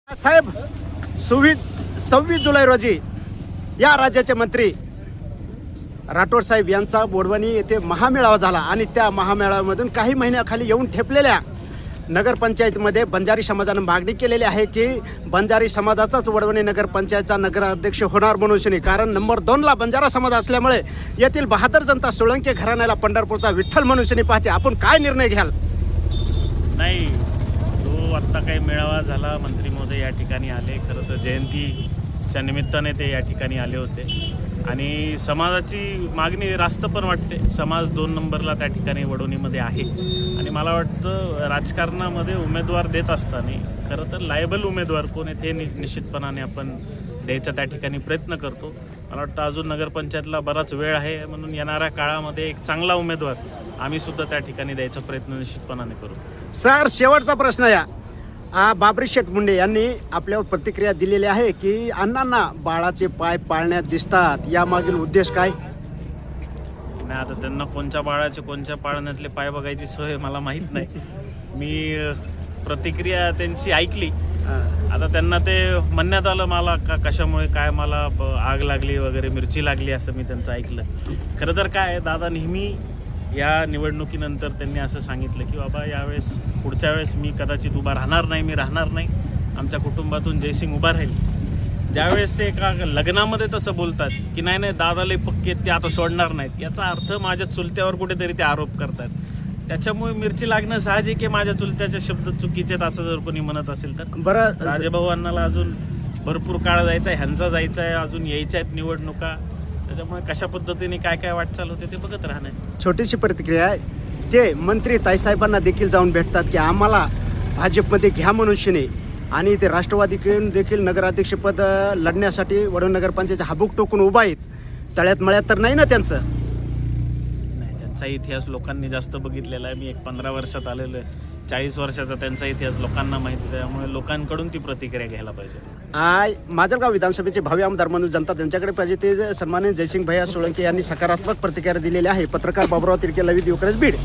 साहेब 26 जुलै रोजी या राज्याचे मंत्री राठोड साहेब यांचा बोडवणी येथे महामेळावा झाला आणि त्या महामेळाव्यामधून काही महिन्याखाली येऊन ठेपलेल्या नगरपंचायतीमध्ये बंजारी समाजानं मागणी केलेली आहे की बंजारी समाजाचाच वडवणी नगरपंचायतचा नगराध्यक्ष होणार म्हणून कारण नंबर 2ला बंजारा समाज असल्यामुळे येथील बहादर जनता सोळंके घराण्याला पंढरपूरचा विठ्ठल म्हणून पाहते. आपण काय निर्णय घ्याल? नाही, जो आत्ता काही मेळावा झाला, मंत्री महोदय या ठिकाणी आले. खरं तर जयंतीच्या निमित्ताने ते या ठिकाणी आले होते आणि समाजाची मागणी रास्त पण वाटते. समाज 2 नंबरला त्या ठिकाणी वडवणीमध्ये आहे आणि मला वाटतं राजकारणामध्ये उमेदवार देत असताना खरं तर लायबल उमेदवार कोण आहेत हे निश्चितपणाने आपण द्यायचा त्या ठिकाणी प्रयत्न करतो. मला वाटतं अजून नगरपंचायतला बराच वेळ आहे, म्हणून येणाऱ्या काळामध्ये एक चांगला उमेदवार आम्ही सुद्धा त्या ठिकाणी द्यायचा प्रयत्न निश्चितपणाने करू. सर, शेवटचा प्रश्न या बाबरी शेठ मुंडे यांनी आपल्यावर प्रतिक्रिया दिलेली आहे की अण्णांना बाळाचे पाय पाळण्यात दिसतात, यामागील उद्देश काय? नाही, आता त्यांना कोणत्या बाळाचे कोणत्या पाळण्यातले पाय बघायची सवय मला माहीत नाही. मी प्रतिक्रिया त्यांची ऐकली. आता त्यांना ते म्हणण्यात आलं मला कशामुळे काय मला आग लागली वगैरे, मिरची लागली असं मी त्यांचं ऐकलं. खरं तर काय, दादा नेहमी या निवडणुकीनंतर त्यांनी असं सांगितलं की बाबा यावेळेस पुढच्या वेळेस मी कदाचित उभा राहणार नाही, मी राहणार नाही, आमच्या कुटुंबातून जयसिंग उभा राहील. ज्यावेळेस ते एका लग्नामध्ये तसं बोलतात की नाही नाही दादाले पक्के ते आता सोडणार नाहीत, याचा अर्थ माझ्या चुलत्यावर कुठेतरी ते आरोप करतात. त्याच्यामुळे मिरची लागणं साहजिक आहे. माझ्या चुलत्याचे शब्द चुकीचे आहेत असं जर कोणी म्हणत असेल तर. बरं, राजेभाऊ अण्णाला अजून भरपूर काळ जायचा आहे, ह्यांचा जायचा आहे, अजून यायच्या आहेत निवडणुका. त्याच्यामुळे कशा पद्धतीने काय काय वाटचाल होते ते बघत राहणार. छोटीशी प्रतिक्रिया आहे. ते मंत्री ताईसाहेबांना देखील जाऊन भेटतात की आम्हाला भाजपमध्ये घ्या म्हणून शिने, आणि ते राष्ट्रवादीकडून देखील नगराध्यक्षपद लढण्यासाठी वडवणी नगरपंचायतचे हाबूक टोकून उभा आहेत. तळ्यात मळ्यात तर नाही ना त्यांचं? नाही, त्यांचा इतिहास लोकांनी जास्त बघितलेला आहे. मी एक 15 वर्षात आलेलो आहे. 40 वर्षाचा त्यांचा इतिहास लोकांना माहिती आहे, त्यामुळे लोकांकडून ती प्रतिक्रिया घ्यायला पाहिजे. माजलगाव विधानसभेचे भावी आमदार म्हणून जनता त्यांच्याकडे पाहिजे. ते सन्माननीय जयसिंग भैया सोळंके यांनी सकारात्मक प्रतिक्रिया दिलेली आहे. पत्रकार बाबुराव तिरके, ललित युवकरज, बीड.